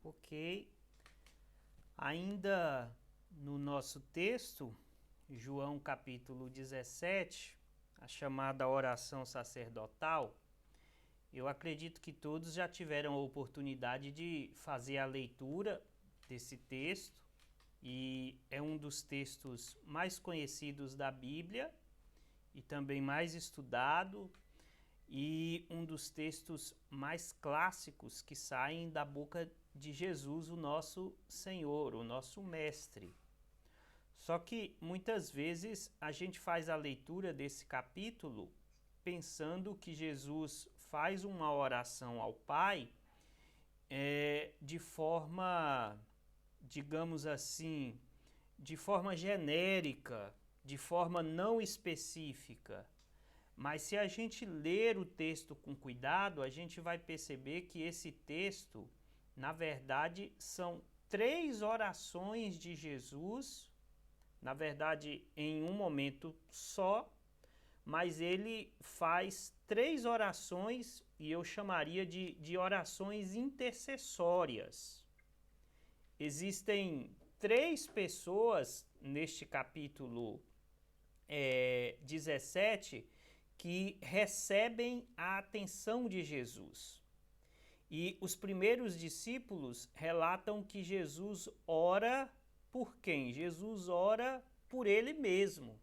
Ok. Ainda no nosso texto, João capítulo 17, a chamada oração sacerdotal, eu acredito que todos já tiveram a oportunidade de fazer a leitura desse texto e é um dos textos mais conhecidos da Bíblia e também mais estudado e um dos textos mais clássicos que saem da boca de Jesus, o nosso Senhor, o nosso Mestre. Só que muitas vezes a gente faz a leitura desse capítulo pensando que Jesus faz uma oração ao Pai de forma, digamos assim, de forma genérica, de forma não específica. Mas se a gente ler o texto com cuidado, a gente vai perceber que esse texto, na verdade, são 3 orações de Jesus, na verdade, em um momento só, mas ele faz 3 orações e eu chamaria de orações intercessórias. Existem 3 pessoas neste capítulo 17 que recebem a atenção de Jesus. E os primeiros discípulos relatam que Jesus ora por quem? Jesus ora por ele mesmo.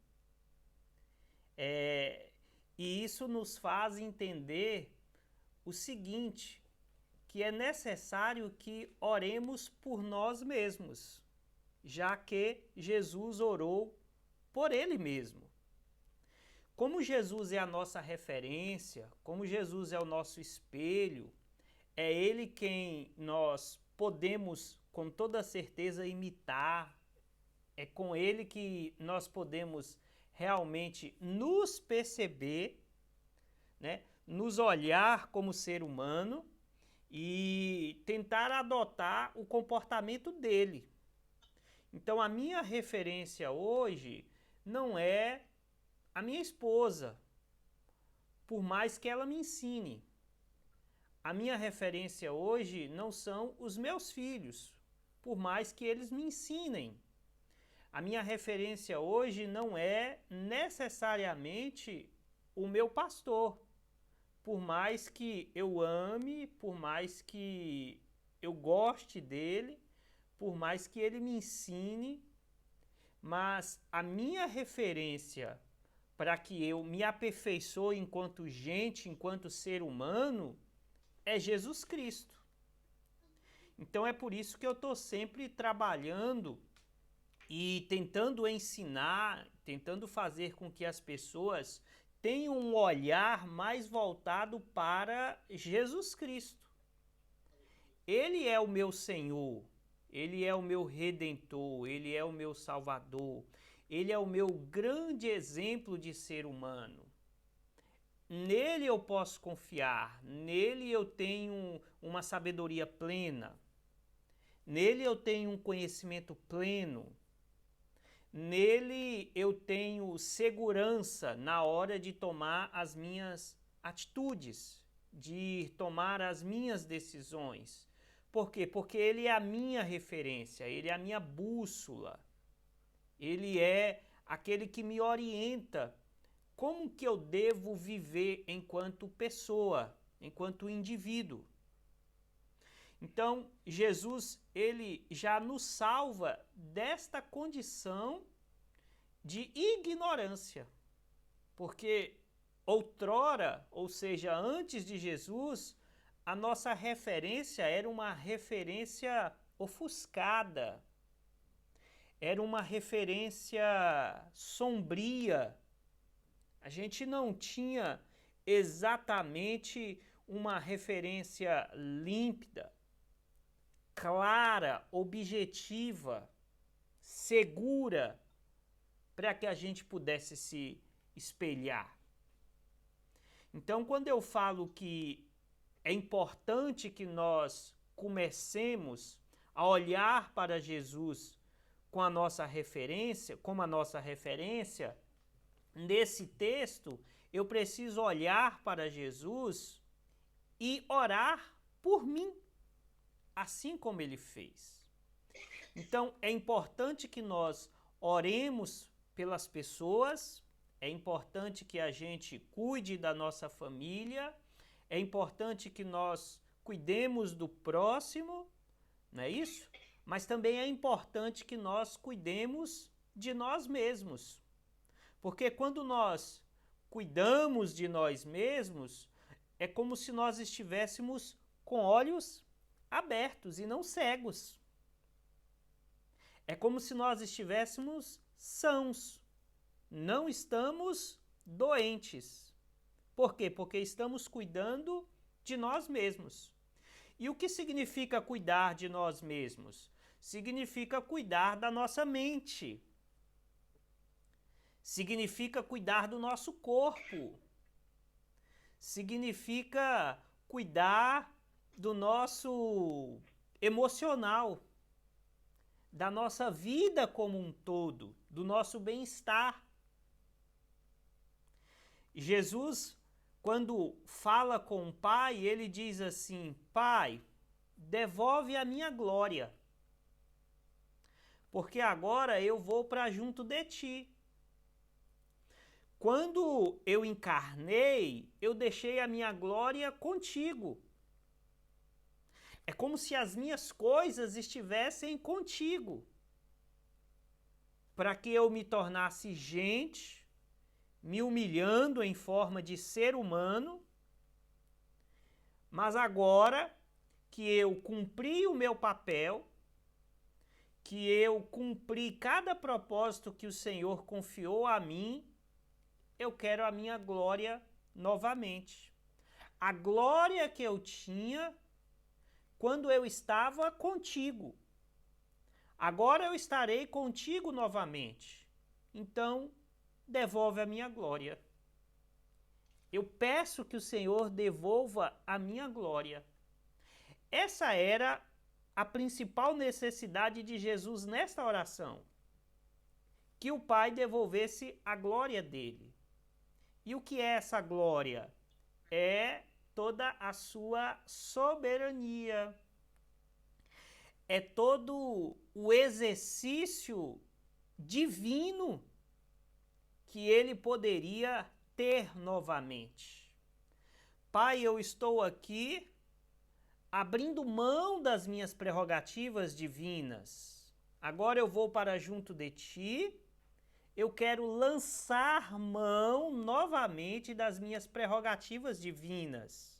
E isso nos faz entender o seguinte, que é necessário que oremos por nós mesmos, já que Jesus orou por ele mesmo. Como Jesus é a nossa referência, como Jesus é o nosso espelho, é ele quem nós podemos com toda certeza imitar, é com ele que nós podemos realmente nos perceber, né? Nos olhar como ser humano e tentar adotar o comportamento dele. Então a minha referência hoje não é a minha esposa, por mais que ela me ensine. A minha referência hoje não são os meus filhos, por mais que eles me ensinem. A minha referência hoje não é necessariamente o meu pastor, por mais que eu ame, por mais que eu goste dele, por mais que ele me ensine, mas a minha referência para que eu me aperfeiçoe enquanto gente, enquanto ser humano, é Jesus Cristo. Então é por isso que eu estou sempre trabalhando e tentando ensinar, tentando fazer com que as pessoas tenham um olhar mais voltado para Jesus Cristo. Ele é o meu Senhor, Ele é o meu Redentor, Ele é o meu Salvador, Ele é o meu grande exemplo de ser humano. Nele eu posso confiar, nele eu tenho uma sabedoria plena, nele eu tenho um conhecimento pleno, nele eu tenho segurança na hora de tomar as minhas atitudes, de tomar as minhas decisões. Por quê? Porque ele é a minha referência, ele é a minha bússola, ele é aquele que me orienta como que eu devo viver enquanto pessoa, enquanto indivíduo. Então, Jesus, ele já nos salva desta condição de ignorância. Porque outrora, ou seja, antes de Jesus, a nossa referência era uma referência ofuscada, era uma referência sombria. A gente não tinha exatamente uma referência límpida, clara, objetiva, segura, para que a gente pudesse se espelhar. Então, quando eu falo que é importante que nós comecemos a olhar para Jesus com a nossa referência, como a nossa referência, nesse texto eu preciso olhar para Jesus e orar por mim. assim como ele fez. Então, é importante que nós oremos pelas pessoas, é importante que a gente cuide da nossa família, é importante que nós cuidemos do próximo, não é isso? Mas também é importante que nós cuidemos de nós mesmos. Porque quando nós cuidamos de nós mesmos, é como se nós estivéssemos com olhos abertos e não cegos. É como se nós estivéssemos sãos, não estamos doentes. Por quê? Porque estamos cuidando de nós mesmos. E o que significa cuidar de nós mesmos? Significa cuidar da nossa mente. Significa cuidar do nosso corpo. Significa cuidar do nosso emocional, da nossa vida como um todo, do nosso bem-estar. Jesus, quando fala com o Pai, ele diz assim: Pai, devolve a minha glória, porque agora eu vou para junto de ti. Quando eu encarnei, eu deixei a minha glória contigo. É como se as minhas coisas estivessem contigo, para que eu me tornasse gente, me humilhando em forma de ser humano, mas agora que eu cumpri o meu papel, que eu cumpri cada propósito que o Senhor confiou a mim, eu quero a minha glória novamente. A glória que eu tinha quando eu estava contigo. Agora eu estarei contigo novamente. Então, devolve a minha glória. Eu peço que o Senhor devolva a minha glória. Essa era a principal necessidade de Jesus nesta oração. Que o Pai devolvesse a glória dele. E o que é essa glória? É toda a sua soberania. É todo o exercício divino que ele poderia ter novamente. Pai, eu estou aqui abrindo mão das minhas prerrogativas divinas. Agora eu vou para junto de ti. Eu quero lançar mão novamente das minhas prerrogativas divinas.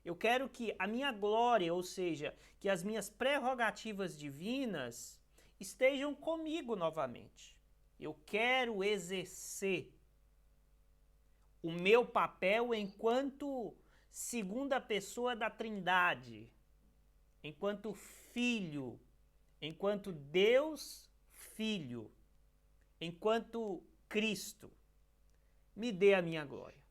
Eu quero que a minha glória, ou seja, que as minhas prerrogativas divinas estejam comigo novamente. Eu quero exercer o meu papel enquanto segunda pessoa da Trindade, enquanto filho, enquanto Deus Filho, enquanto Cristo. Me dê a minha glória.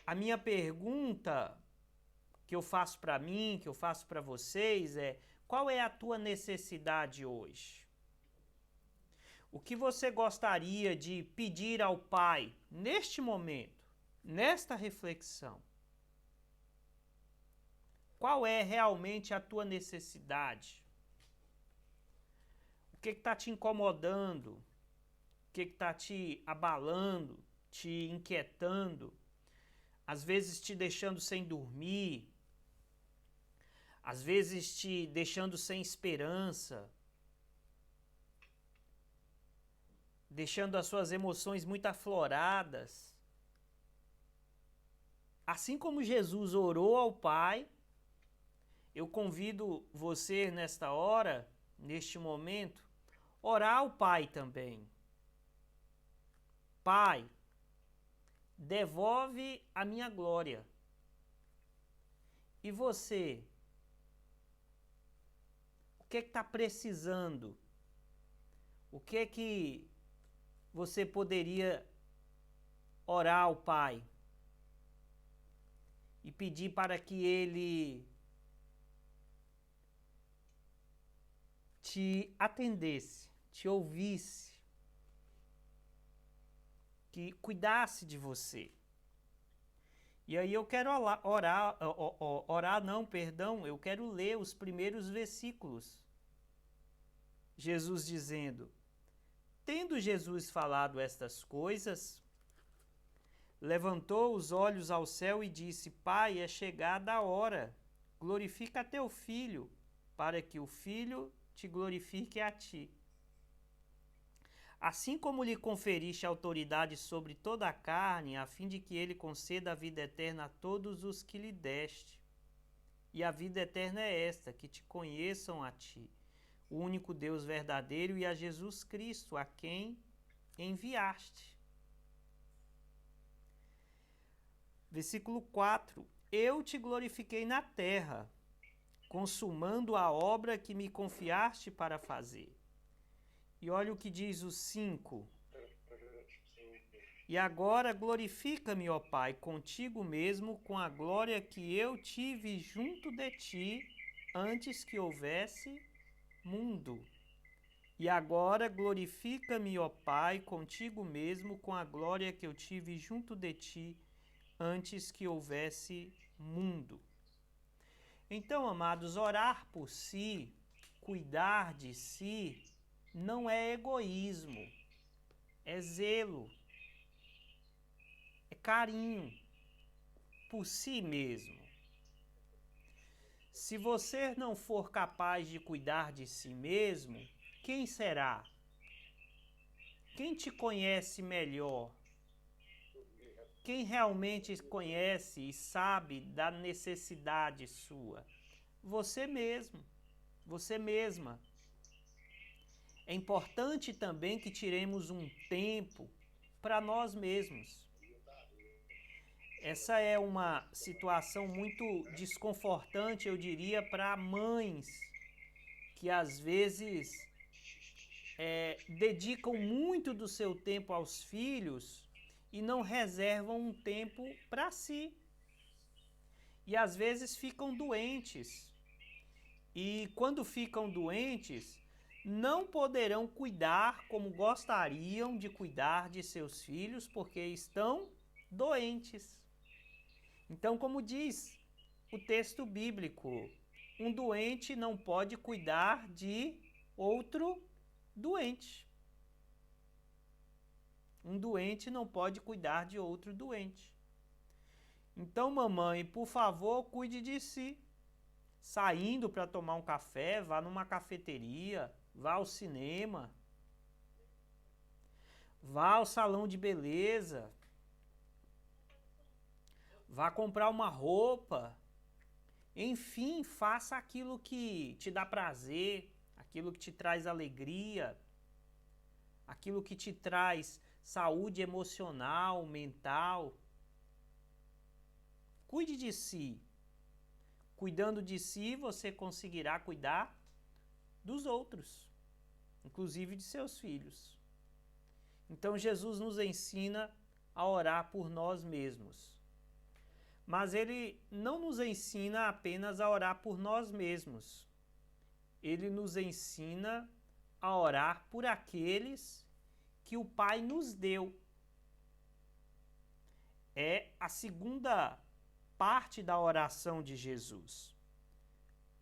A minha pergunta que eu faço para mim, que eu faço para vocês é: qual é a tua necessidade hoje? O que você gostaria de pedir ao Pai neste momento, nesta reflexão? Qual é realmente a tua necessidade? O que está te incomodando? O que está te abalando, te inquietando? Às vezes te deixando sem dormir, às vezes te deixando sem esperança, deixando as suas emoções muito afloradas. Assim como Jesus orou ao Pai, eu convido você nesta hora, neste momento, orar ao Pai também. Pai, devolve a minha glória. E você? O que está precisando? O que você poderia orar ao Pai e pedir para que Ele te atendesse, te ouvisse, que cuidasse de você? E aí eu quero orar orar, não, perdão, eu quero ler os primeiros versículos. Jesus dizendo: tendo Jesus falado estas coisas, levantou os olhos ao céu e disse: Pai, é chegada a hora, glorifica teu Filho, para que o Filho te glorifique a ti. Assim como lhe conferiste autoridade sobre toda a carne, a fim de que ele conceda a vida eterna a todos os que lhe deste. E a vida eterna é esta, que te conheçam a ti, o único Deus verdadeiro, e a Jesus Cristo, a quem enviaste. Versículo 4. Eu te glorifiquei na terra, consumando a obra que me confiaste para fazer. E olha o que diz o 5. E agora glorifica-me, ó Pai, contigo mesmo, com a glória que eu tive junto de ti, antes que houvesse mundo. E agora glorifica-me, ó Pai, contigo mesmo, com a glória que eu tive junto de ti, antes que houvesse mundo. Então, amados, orar por si, cuidar de si, não é egoísmo, é zelo, é carinho por si mesmo. Se você não for capaz de cuidar de si mesmo, quem será? Quem te conhece melhor? Quem realmente conhece e sabe da necessidade sua? Você mesmo, você mesma. É importante também que tiremos um tempo para nós mesmos. Essa é uma situação muito desconfortante, eu diria, para mães que às vezes dedicam muito do seu tempo aos filhos e não reservam um tempo para si. E às vezes ficam doentes. E quando ficam doentes, não poderão cuidar como gostariam de cuidar de seus filhos, porque estão doentes. Então, como diz o texto bíblico, um doente não pode cuidar de outro doente. Um doente não pode cuidar de outro doente. Então, mamãe, por favor, cuide de si. Saindo para tomar um café, vá numa cafeteria, vá ao cinema, vá ao salão de beleza, vá comprar uma roupa. Enfim, faça aquilo que te dá prazer, aquilo que te traz alegria, aquilo que te traz saúde emocional, mental. Cuide de si. Cuidando de si, você conseguirá cuidar dos outros, inclusive de seus filhos. Então, Jesus nos ensina a orar por nós mesmos. Mas ele não nos ensina apenas a orar por nós mesmos. Ele nos ensina a orar por aqueles que o Pai nos deu. É a segunda parte da oração de Jesus.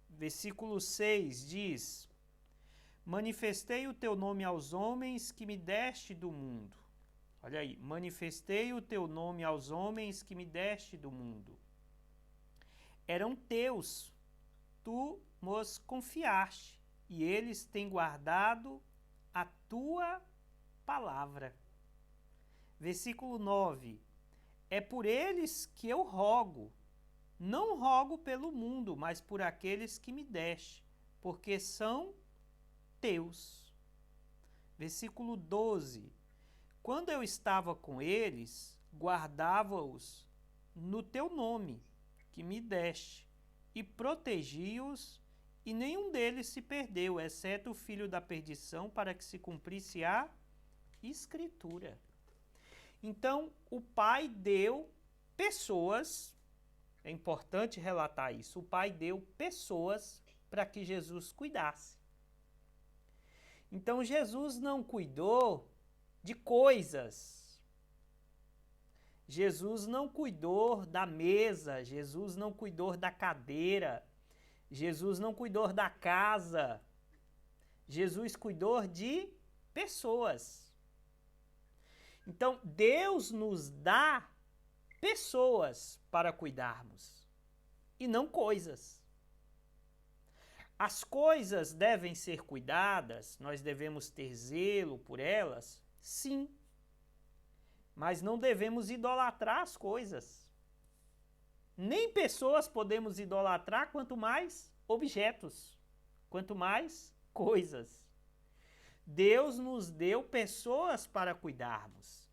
Versículo 6 diz: manifestei o teu nome aos homens que me deste do mundo. Olha aí, manifestei o teu nome aos homens que me deste do mundo. Eram teus, tu nos confiaste, e eles têm guardado a tua palavra. Versículo 9. É por eles que eu rogo. Não rogo pelo mundo, mas por aqueles que me deste, porque são teus. Versículo 12. Quando eu estava com eles, guardava-os no teu nome, que me deste, e protegi-os, e nenhum deles se perdeu, exceto o filho da perdição, para que se cumprisse a Escritura. Então, o Pai deu pessoas, é importante relatar isso, o Pai deu pessoas para que Jesus cuidasse. Então, Jesus não cuidou de coisas. Jesus não cuidou da mesa, Jesus não cuidou da cadeira, Jesus não cuidou da casa, Jesus cuidou de pessoas. Então, Deus nos dá pessoas para cuidarmos e não coisas. As coisas devem ser cuidadas, nós devemos ter zelo por elas, sim. Mas não devemos idolatrar as coisas. Nem pessoas podemos idolatrar, quanto mais objetos, quanto mais coisas. Deus nos deu pessoas para cuidarmos.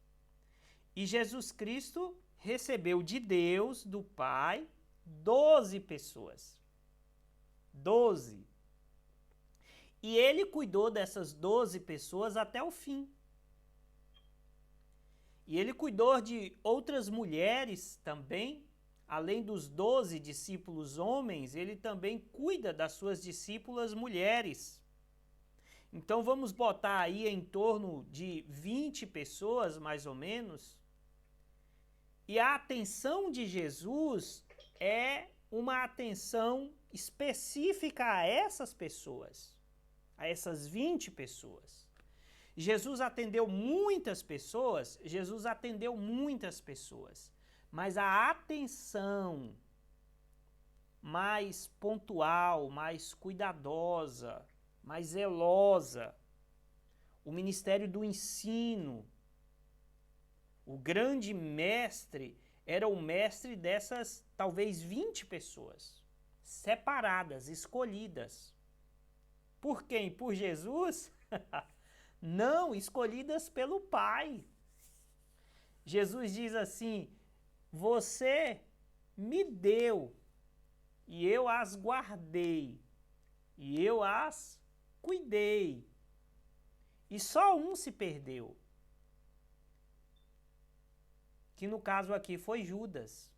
E Jesus Cristo recebeu de Deus, do Pai, 12 pessoas. 12. E ele cuidou dessas 12 pessoas até o fim. E ele cuidou de outras mulheres também, além dos 12 discípulos homens, ele também cuida das suas discípulas mulheres. Então vamos botar aí em torno de 20 pessoas, mais ou menos. E a atenção de Jesus é uma atenção específica a essas pessoas, a essas 20 pessoas. Jesus atendeu muitas pessoas, mas a atenção mais pontual, mais cuidadosa, mais zelosa, o ministério do ensino, o grande mestre era o mestre dessas talvez 20 pessoas, separadas, escolhidas. Por quem? Por Jesus? Não, escolhidas pelo Pai. Jesus diz assim: você me deu e eu as guardei e eu as cuidei. E só um se perdeu, que no caso aqui foi Judas.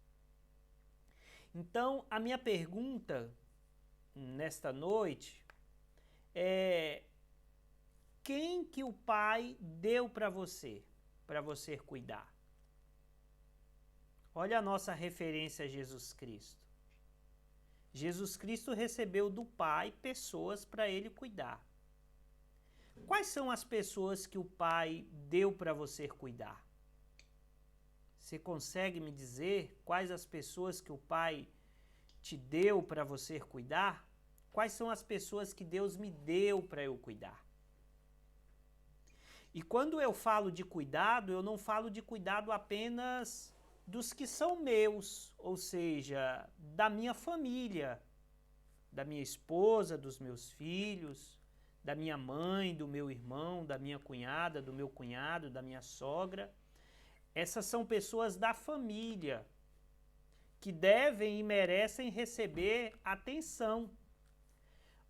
Então, a minha pergunta nesta noite é: quem que o Pai deu para você cuidar? Olha a nossa referência a Jesus Cristo. Jesus Cristo recebeu do Pai pessoas para ele cuidar. Quais são as pessoas que o Pai deu para você cuidar? Você consegue me dizer quais as pessoas que o Pai te deu para você cuidar? Quais são as pessoas que Deus me deu para eu cuidar? E quando eu falo de cuidado, eu não falo de cuidado apenas dos que são meus, ou seja, da minha família, da minha esposa, dos meus filhos, da minha mãe, do meu irmão, da minha cunhada, do meu cunhado, da minha sogra. Essas são pessoas da família que devem e merecem receber atenção.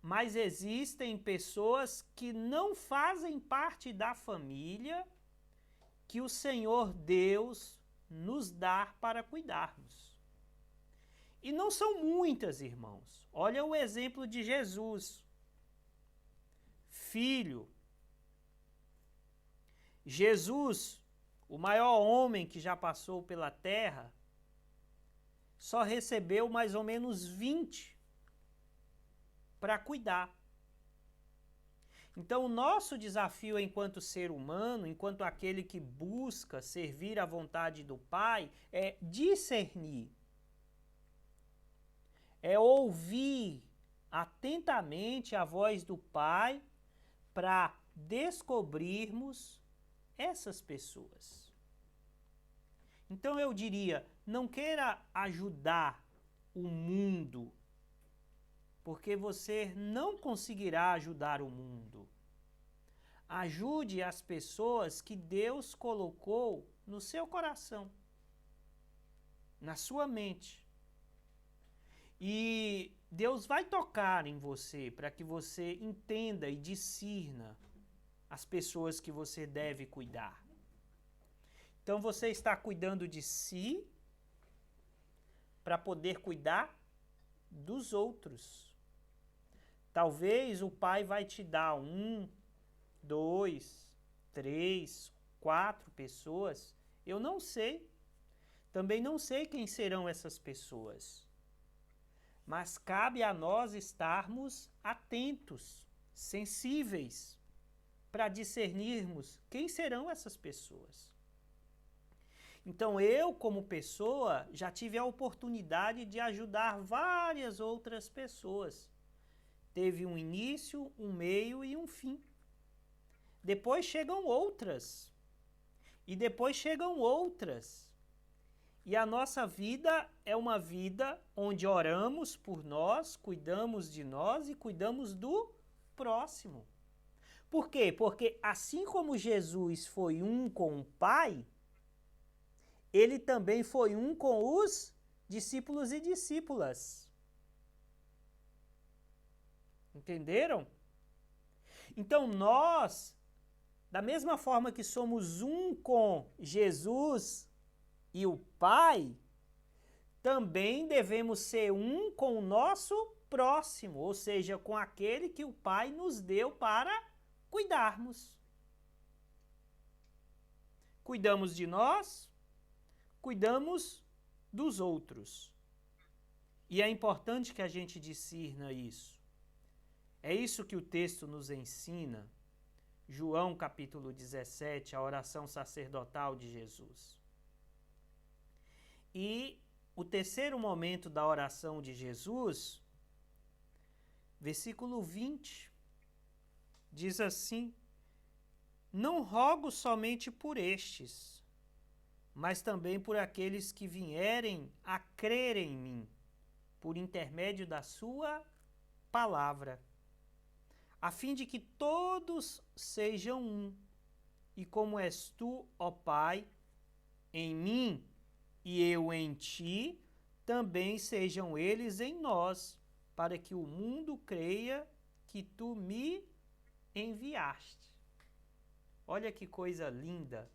Mas existem pessoas que não fazem parte da família que o Senhor Deus nos dá para cuidarmos. E não são muitas, irmãos. Olha o exemplo de Jesus. Filho. Jesus, o maior homem que já passou pela terra, só recebeu mais ou menos 20 para cuidar. Então, o nosso desafio enquanto ser humano, enquanto aquele que busca servir à vontade do Pai, é discernir, é ouvir atentamente a voz do Pai para descobrirmos essas pessoas. Então, eu diria, não queira ajudar o mundo, porque você não conseguirá ajudar o mundo. Ajude as pessoas que Deus colocou no seu coração, na sua mente. E Deus vai tocar em você para que você entenda e discirna as pessoas que você deve cuidar. Então você está cuidando de si para poder cuidar dos outros. Talvez o Pai vai te dar 1, 2, 3, 4 pessoas, eu não sei, Também não sei quem serão essas pessoas. Mas cabe a nós estarmos atentos, sensíveis, para discernirmos quem serão essas pessoas. Então, eu, como pessoa, já tive a oportunidade de ajudar várias outras pessoas. Teve um início, um meio e um fim. Depois chegam outras. E depois chegam outras. E a nossa vida é uma vida onde oramos por nós, cuidamos de nós e cuidamos do próximo. Por quê? Porque assim como Jesus foi um com o Pai, ele também foi um com os discípulos e discípulas. Entenderam? Então nós, da mesma forma que somos um com Jesus e o Pai, também devemos ser um com o nosso próximo, ou seja, com aquele que o Pai nos deu para cuidarmos. Cuidamos de nós, cuidamos dos outros. E é importante que a gente discirna isso. É isso que o texto nos ensina. João capítulo 17, a oração sacerdotal de Jesus. E o terceiro momento da oração de Jesus, versículo 20, diz assim: não rogo somente por estes, mas também por aqueles que vierem a crer em mim, por intermédio da sua palavra, a fim de que todos sejam um, e como és tu, ó Pai, em mim e eu em ti, também sejam eles em nós, para que o mundo creia que tu me enviaste. Olha que coisa linda!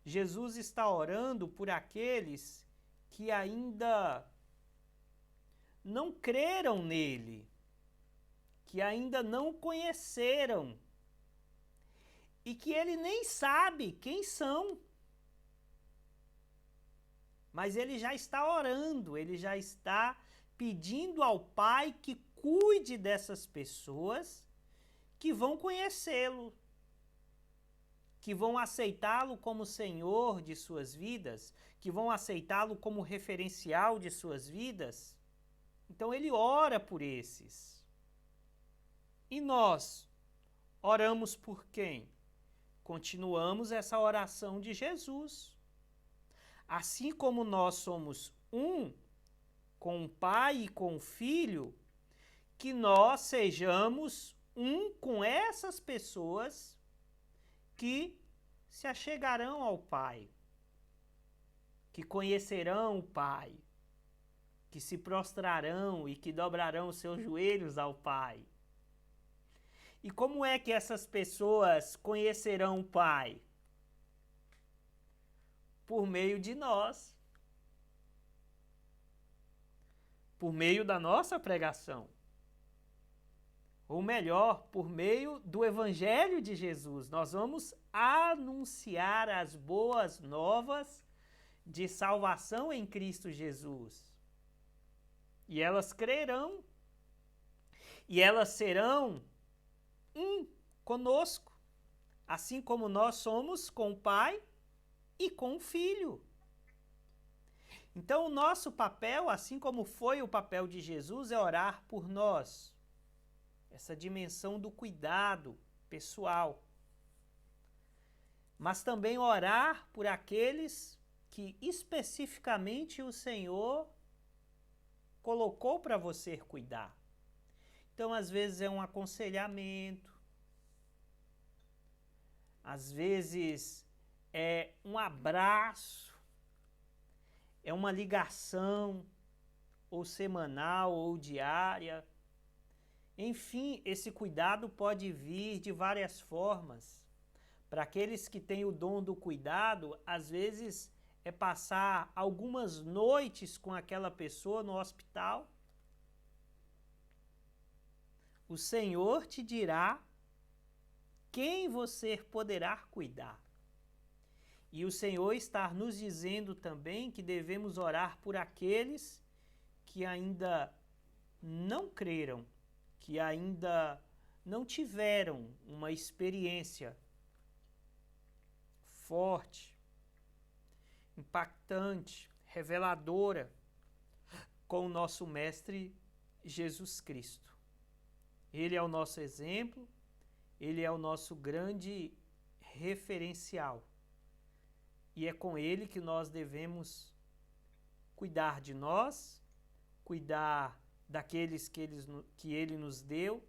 Jesus está orando por aqueles que ainda não creram nele, que ainda não conheceram e que ele nem sabe quem são. Mas ele já está orando, ele já está pedindo ao Pai que cuide dessas pessoas que vão conhecê-lo, que vão aceitá-lo como Senhor de suas vidas, que vão aceitá-lo como referencial de suas vidas. Então ele ora por esses. E nós oramos por quem? Continuamos essa oração de Jesus. Assim como nós somos um com o Pai e com o Filho, que nós sejamos um com essas pessoas que se achegarão ao Pai, que conhecerão o Pai, que se prostrarão e que dobrarão seus joelhos ao Pai. E como é que essas pessoas conhecerão o Pai? Por meio de nós. Por meio da nossa pregação. Ou melhor, por meio do Evangelho de Jesus. Nós vamos anunciar as boas novas de salvação em Cristo Jesus. E elas crerão. E elas serão um conosco. Assim como nós somos com o Pai e com o Filho. Então, o nosso papel, assim como foi o papel de Jesus, é orar por nós. Essa dimensão do cuidado pessoal. Mas também orar por aqueles que especificamente o Senhor colocou para você cuidar. Então, às vezes é um aconselhamento, às vezes é um abraço, é uma ligação, ou semanal, ou diária. Enfim, esse cuidado pode vir de várias formas. Para aqueles que têm o dom do cuidado, às vezes é passar algumas noites com aquela pessoa no hospital. O Senhor te dirá quem você poderá cuidar. E o Senhor está nos dizendo também que devemos orar por aqueles que ainda não creram, que ainda não tiveram uma experiência forte, impactante, reveladora com o nosso Mestre Jesus Cristo. Ele é o nosso exemplo, ele é o nosso grande referencial. E é com ele que nós devemos cuidar de nós, cuidar daqueles que ele nos deu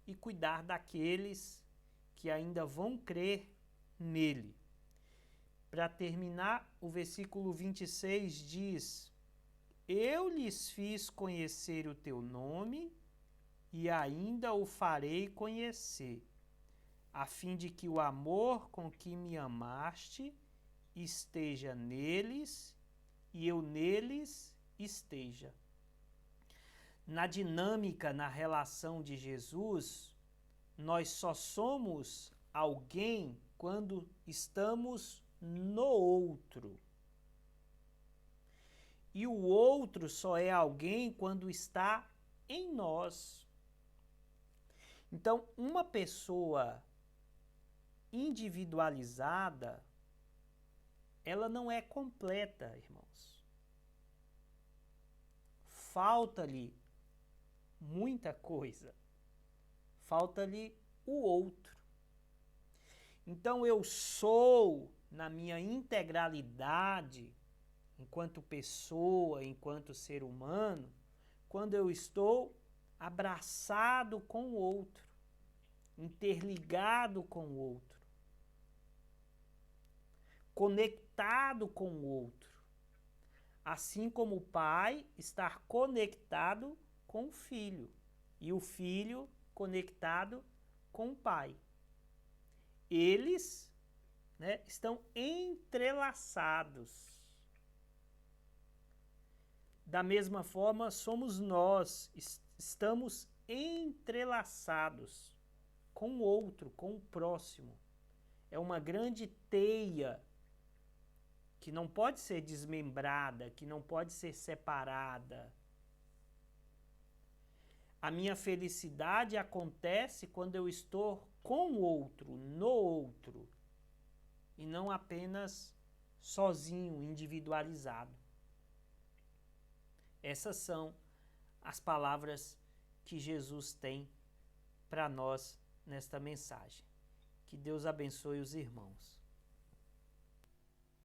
e cuidar daqueles que ainda vão crer nele. Para terminar, o versículo 26 diz: Eu lhes fiz conhecer o teu nome e ainda o farei conhecer, a fim de que o amor com que me amaste esteja neles e eu neles esteja. Na dinâmica, na relação de Jesus, nós só somos alguém quando estamos no outro. E o outro só é alguém quando está em nós. Então, uma pessoa individualizada, ela não é completa, irmãos. Falta-lhe muita coisa. Falta-lhe o outro. Então eu sou, na minha integralidade, enquanto pessoa, enquanto ser humano, quando eu estou abraçado com o outro, interligado com o outro, conectado com o outro, assim como o pai está conectado com o filho e o filho conectado com o pai. Eles, estão entrelaçados. Da mesma forma, somos nós, estamos entrelaçados com o outro, com o próximo. É uma grande teia que não pode ser desmembrada, que não pode ser separada. A minha felicidade acontece quando eu estou com o outro, no outro, e não apenas sozinho, individualizado. Essas são as palavras que Jesus tem para nós nesta mensagem. Que Deus abençoe os irmãos.